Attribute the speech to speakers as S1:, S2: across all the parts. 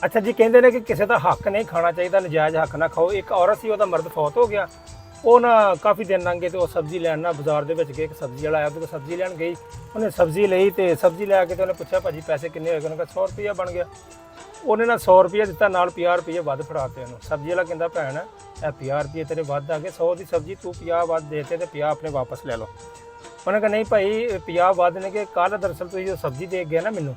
S1: ਅੱਛਾ ਜੀ, ਕਹਿੰਦੇ ਨੇ ਕਿ ਕਿਸੇ ਦਾ ਹੱਕ ਨਹੀਂ ਖਾਣਾ ਚਾਹੀਦਾ, ਨਜਾਇਜ਼ ਹੱਕ ਨਾ ਖਾਓ। ਇੱਕ ਔਰਤ ਸੀ, ਉਹਦਾ ਮਰਦ ਫੌਤ ਹੋ ਗਿਆ। ਉਹ ਨਾ ਕਾਫੀ ਦਿਨ ਲੰਘੇ ਤੇ ਉਹ ਸਬਜ਼ੀ ਲੈਣ ਨਾ ਬਾਜ਼ਾਰ ਦੇ ਵਿੱਚ ਗਏ। ਇੱਕ ਸਬਜ਼ੀ ਵਾਲਾ ਆਇਆ, ਉਹਦੇ ਕੋਲ ਸਬਜ਼ੀ ਲੈਣ ਗਈ। ਉਹਨੇ ਸਬਜ਼ੀ ਲਈ ਤੇ ਸਬਜ਼ੀ ਲੈ ਕੇ ਤੇ ਉਹਨੇ ਪੁੱਛਿਆ ਭਾਜੀ ਪੈਸੇ ਕਿੰਨੇ ਹੋਏ? ਉਹਨੇ ਕਿਹਾ 100 ਰੁਪਈਆ ਬਣ ਗਿਆ। ਉਹਨੇ ਨਾ 100 ਰੁਪਈਆ ਦਿੱਤਾ, ਨਾਲ 50 ਰੁਪਈਏ ਵੱਧ ਫੜਾਤੇ ਉਹਨੂੰ। ਸਬਜ਼ੀ ਵਾਲਾ ਕਹਿੰਦਾ ਭੈਣ ਇਹ 50 ਰੁਪਈਏ ਤੇਰੇ ਵੱਧ ਆ ਗਏ, 100 ਦੀ ਸਬਜ਼ੀ ਤੂੰ 50 ਵੱਧ ਦੇਤੇ ਤੇ 50 ਆਪਣੇ ਵਾਪਸ ਲੈ ਲਓ। ਉਹਨੇ ਕਿਹਾ ਨਹੀਂ ਭਾਈ 50 ਵੱਧ ਨੇ, ਕਿ ਕੱਲ੍ਹ ਦਰਅਸਲ ਤੁਸੀਂ ਜੋ ਸਬਜ਼ੀ ਦੇ ਗਏ ਨਾ ਮੈਨੂੰ,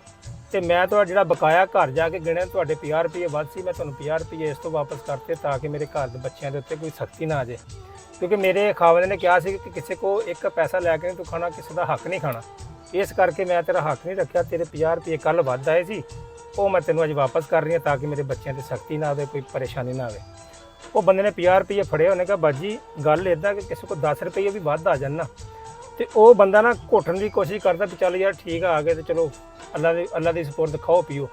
S1: ਤੇ ਮੈਂ ਤੁਹਾਡਾ ਜਿਹੜਾ ਬਕਾਇਆ ਘਰ ਜਾ ਕੇ ਗਿਣਿਆ, ਤੁਹਾਡੇ 50 ਰੁਪਈਏ ਵੱਧ ਸੀ, ਮੈਂ ਤੁਹਾਨੂੰ 50 ਰੁਪਈਏ ਇਸ ਤੋਂ ਵਾਪਸ ਕਰਤੇ ਤਾਂ ਕਿ ਮੇਰੇ ਘਰ ਦੇ ਬੱਚਿਆਂ ਦੇ ਉੱਤੇ ਕੋਈ ਸਖਤੀ ਨਾ ਆ ਜਾਏ। ਕਿਉਂਕਿ ਮੇਰੇ ਖਾਵੰਦ ਨੇ ਕਿਹਾ ਸੀ ਕਿ ਕਿਸੇ ਕੋ ਇੱਕ ਪੈਸਾ ਲੈ ਕੇ ਨਹੀਂ ਤੂੰ ਖਾਣਾ, ਕਿਸੇ ਦਾ ਹੱਕ ਨਹੀਂ ਖਾਣਾ। ਇਸ ਕਰਕੇ ਮੈਂ ਤੇਰਾ ਹੱਕ ਨਹੀਂ ਰੱਖਿਆ। ਤੇਰੇ 50 ਰੁਪਈਏ ਕੱਲ੍ਹ ਵੱਧ ਆਏ ਸੀ, ਉਹ ਮੈਂ ਤੈਨੂੰ ਅੱਜ ਵਾਪਸ ਕਰ ਰਹੀ ਹਾਂ ਤਾਂ ਕਿ ਮੇਰੇ ਬੱਚਿਆਂ 'ਤੇ ਸਖਤੀ ਨਾ ਆਵੇ, ਕੋਈ ਪਰੇਸ਼ਾਨੀ ਨਾ ਆਵੇ। ਉਹ ਬੰਦੇ ਨੇ 50 ਰੁਪਈਏ ਫੜੇ। ਉਹਨੇ ਕਿਹਾ ਬਾਜੀ ਗੱਲ ਇੱਦਾਂ ਕਿ ਕਿਸੇ ਕੋਲ 10 ਰੁਪਈਏ ਵੀ ਵੱਧ ਆ ਜਾਣ ਨਾ, ਤੇ ਉਹ ਬੰਦਾ ਨਾ ਘੁੱਟਣ ਦੀ ਕੋਸ਼ਿਸ਼ ਕਰਦਾ ਵੀ ਚੱਲ ਯਾਰ ਠੀਕ ਆ ਗਏ ਤੇ ਚਲੋ ਅੱਲਾ ਦੀ ਸਪੁਰਦ ਖਾਓ ਪੀਓ।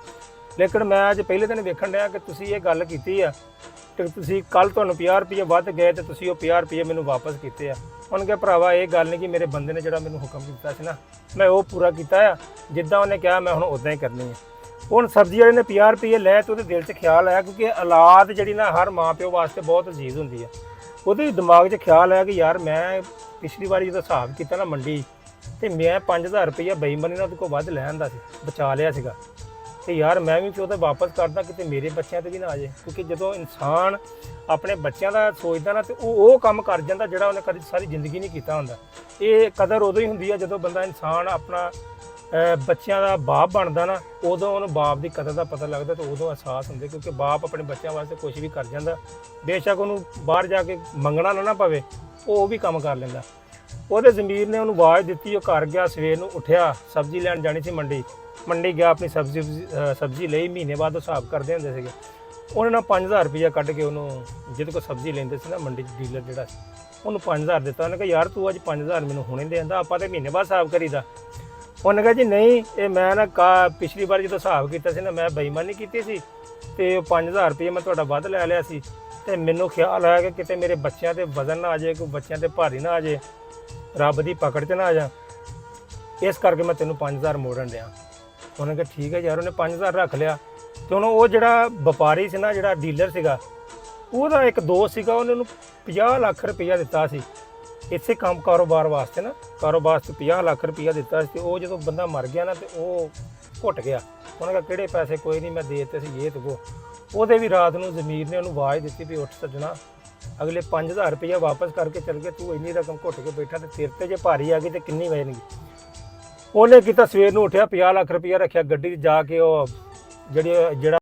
S1: ਲੇਕਿਨ ਮੈਂ ਅੱਜ ਪਹਿਲੇ ਦਿਨ ਵੇਖਣ ਡਿਆ ਕਿ ਤੁਸੀਂ ਇਹ ਗੱਲ ਕੀਤੀ ਆ ਕਿ ਤੁਸੀਂ ਕੱਲ੍ਹ ਤੁਹਾਨੂੰ 50 ਰੁਪਈਏ ਵੱਧ ਗਏ ਤੇ ਤੁਸੀਂ ਉਹ 50 ਰੁਪਈਏ ਮੈਨੂੰ ਵਾਪਸ ਕੀਤੇ ਆ। ਉਹਨੇ ਕਿਹਾ ਭਰਾਵਾ ਇਹ ਗੱਲ ਨਹੀਂ ਕਿ ਮੇਰੇ ਬੰਦੇ ਨੇ ਜਿਹੜਾ ਮੈਨੂੰ ਹੁਕਮ ਕੀਤਾ ਸੀ ਨਾ, ਮੈਂ ਉਹ ਪੂਰਾ ਕੀਤਾ ਆ। ਜਿੱਦਾਂ ਉਹਨੇ ਕਿਹਾ ਮੈਂ ਹੁਣ ਉੱਦਾਂ ਹੀ ਕਰਨੀ ਹੈ। ਹੁਣ ਸਬਜ਼ੀ ਵਾਲੇ ਨੇ 50 ਰੁਪਈਏ ਲੈ ਤੇ ਉਹਦੇ ਦਿਲ 'ਚ ਖਿਆਲ ਆਇਆ, ਕਿਉਂਕਿ ਔਲਾਦ ਜਿਹੜੀ ਨਾ ਹਰ ਮਾਂ ਪਿਓ ਵਾਸਤੇ ਬਹੁਤ ਅਜ਼ੀਜ਼ ਹੁੰਦੀ ਆ। ਉਹਦੇ ਦਿਮਾਗ 'ਚ ਖਿਆਲ ਆਇਆ ਕਿ ਯਾਰ ਮੈਂ ਪਿਛਲੀ ਵਾਰੀ ਜਦੋਂ ਹਿਸਾਬ ਕੀਤਾ ਨਾ ਮੰਡੀ, ਤੇ ਮੈਂ 5000 ਰੁਪਈਆ ਬੇਈਮਾਨੀ ਨਾਲ ਉਹਦੇ ਕੋਲ ਵੱਧ ਲੈ ਆਂਦਾ ਸੀ, ਬਚਾ ਲਿਆ ਸੀਗਾ। ਤੇ ਯਾਰ ਮੈਂ ਵੀ ਉਹਦਾ ਵਾਪਸ ਕਰਦਾ, ਕਿਤੇ ਮੇਰੇ ਬੱਚਿਆਂ 'ਤੇ ਵੀ ਨਾ ਆ ਜਾਏ। ਕਿਉਂਕਿ ਜਦੋਂ ਇਨਸਾਨ ਆਪਣੇ ਬੱਚਿਆਂ ਦਾ ਸੋਚਦਾ ਨਾ, ਤੇ ਉਹ ਕੰਮ ਕਰ ਜਾਂਦਾ ਜਿਹੜਾ ਉਹਨੇ ਕਦੇ ਸਾਰੀ ਜ਼ਿੰਦਗੀ ਨਹੀਂ ਕੀਤਾ ਹੁੰਦਾ। ਇਹ ਕਦਰ ਉਦੋਂ ਹੀ ਹੁੰਦੀ ਆ ਜਦੋਂ ਬੰਦਾ ਇਨਸਾਨ ਆਪਣਾ ਬੱਚਿਆਂ ਦਾ ਬਾਪ ਬਣਦਾ ਨਾ, ਉਦੋਂ ਉਹਨੂੰ ਬਾਪ ਦੀ ਕਦਰ ਦਾ ਪਤਾ ਲੱਗਦਾ ਤੇ ਉਦੋਂ ਅਹਿਸਾਸ ਹੁੰਦਾ। ਕਿਉਂਕਿ ਬਾਪ ਆਪਣੇ ਬੱਚਿਆਂ ਵਾਸਤੇ ਕੁਝ ਵੀ ਕਰ ਜਾਂਦਾ, ਬੇਸ਼ੱਕ ਉਹਨੂੰ ਬਾਹਰ ਜਾ ਕੇ ਮੰਗਣਾ ਨਾ ਪਵੇ, ਉਹ ਵੀ ਕੰਮ ਕਰ ਲੈਂਦਾ। ਉਹਦੇ ਜ਼ਮੀਰ ਨੇ ਉਹਨੂੰ ਆਵਾਜ਼ ਦਿੱਤੀ, ਉਹ ਘਰ ਗਿਆ। ਸਵੇਰ ਨੂੰ ਉੱਠਿਆ, ਸਬਜ਼ੀ ਲੈਣ ਜਾਣੀ ਸੀ ਮੰਡੀ ਗਿਆ, ਆਪਣੀ ਸਬਜ਼ੀ ਲਈ। ਮਹੀਨੇ ਬਾਅਦ ਉਹ ਹਿਸਾਬ ਕਰਦੇ ਹੁੰਦੇ ਸੀਗੇ। ਉਹਨੇ ਨਾ 5000 ਰੁਪਈਆ ਕੱਢ ਕੇ ਉਹਨੂੰ, ਜਿਹਦੇ ਕੋਲ ਸਬਜ਼ੀ ਲੈਂਦੇ ਸੀ ਨਾ ਮੰਡੀ 'ਚ ਡੀਲਰ ਜਿਹੜਾ ਸੀ, ਉਹਨੂੰ 5000 ਦਿੱਤਾ। ਉਹਨੇ ਕਿਹਾ ਯਾਰ ਤੂੰ ਅੱਜ 5000 ਮੈਨੂੰ ਹੁਣੇ ਦੇ ਦਿੰਦਾ, ਆਪਾਂ ਤਾਂ ਮਹੀਨੇ ਬਾਅਦ ਹਿਸਾਬ ਕਰੀਦਾ। ਉਹਨੇ ਕਿਹਾ ਜੀ ਨਹੀਂ, ਇਹ ਮੈਂ ਨਾ ਪਿਛਲੀ ਵਾਰ ਜਦੋਂ ਹਿਸਾਬ ਕੀਤਾ ਸੀ ਨਾ, ਮੈਂ ਬੇਈਮਾਨੀ ਕੀਤੀ ਸੀ ਤੇ 5000 ਰੁਪਈਆ ਮੈਂ ਤੁਹਾਡਾ ਵੱਧ ਲੈ ਲਿਆ ਸੀ। ਤੇ ਮੈਨੂੰ ਖਿਆਲ ਆਇਆ ਕਿ ਕਿਤੇ ਮੇਰੇ ਬੱਚਿਆਂ 'ਤੇ ਵਜ਼ਨ ਨਾ ਆ ਜਾਏ, ਕੋਈ ਬੱਚਿਆਂ 'ਤੇ ਭਾਰੀ ਨਾ ਆ ਜਾਏ, ਰੱਬ ਦੀ ਪਕੜ 'ਚ ਨਾ ਆ ਜਾ, ਇਸ ਕਰਕੇ ਮੈਂ ਤੈਨੂੰ 5000 ਮੋੜਨ ਡਿਆ। ਉਹਨੇ ਕਿਹਾ ਠੀਕ ਹੈ ਯਾਰ। ਉਹਨੇ 5000 ਰੱਖ ਲਿਆ। ਤੇ ਹੁਣ ਉਹ ਜਿਹੜਾ ਵਪਾਰੀ ਸੀ ਨਾ, ਜਿਹੜਾ ਡੀਲਰ ਸੀਗਾ, ਉਹਦਾ ਇੱਕ ਦੋਸਤ ਸੀਗਾ, ਉਹਨੇ ਉਹਨੂੰ 50 ਲੱਖ ਰੁਪਈਆ ਦਿੱਤਾ ਸੀ ਇਸੇ ਕਾਰੋਬਾਰ ਵਾਸਤੇ ਨਾ, ਕਾਰੋਬਾਰ ਵਾਸਤੇ 50 ਲੱਖ ਰੁਪਈਆ ਦਿੱਤਾ ਸੀ। ਤੇ ਉਹ ਜਦੋਂ ਬੰਦਾ ਮਰ ਗਿਆ ਨਾ, ਤੇ ਉਹ ਘੁੱਟ ਗਿਆ। ਉਹਨੇ ਕਿਹਾ ਕਿਹੜੇ ਪੈਸੇ, ਕੋਈ ਨਹੀਂ ਮੈਂ ਦੇ ਦਿੱਤੇ ਸੀ ਇਹ ਤੇ ਉਹ। ਉਹਦੇ ਵੀ ਰਾਤ ਨੂੰ ਜ਼ਮੀਰ ਨੇ ਉਹਨੂੰ ਆਵਾਜ਼ ਦਿੱਤੀ ਵੀ ਉੱਠ ਸੱਜਣਾ, ਅਗਲੇ 5000 ਰੁਪਈਆ ਵਾਪਸ ਕਰਕੇ ਚੱਲ ਗਏ, ਤੂੰ ਇੰਨੀ ਰਕਮ ਘੁੱਟ ਕੇ ਬੈਠਾ ਤੇ ਤੇਰੇ 'ਤੇ ਜੇ ਭਾਰੀ ਆ ਗਈ ਤੇ ਕਿੰਨੀ ਵਜਣਗੀ। ਉਹਨੇ ਕੀਤਾ, ਸਵੇਰ ਨੂੰ ਉੱਠਿਆ, 50 ਲੱਖ ਰੁਪਈਆ ਰੱਖਿਆ ਗੱਡੀ 'ਚ ਜਾ ਕੇ, ਉਹ ਜਿਹੜਾ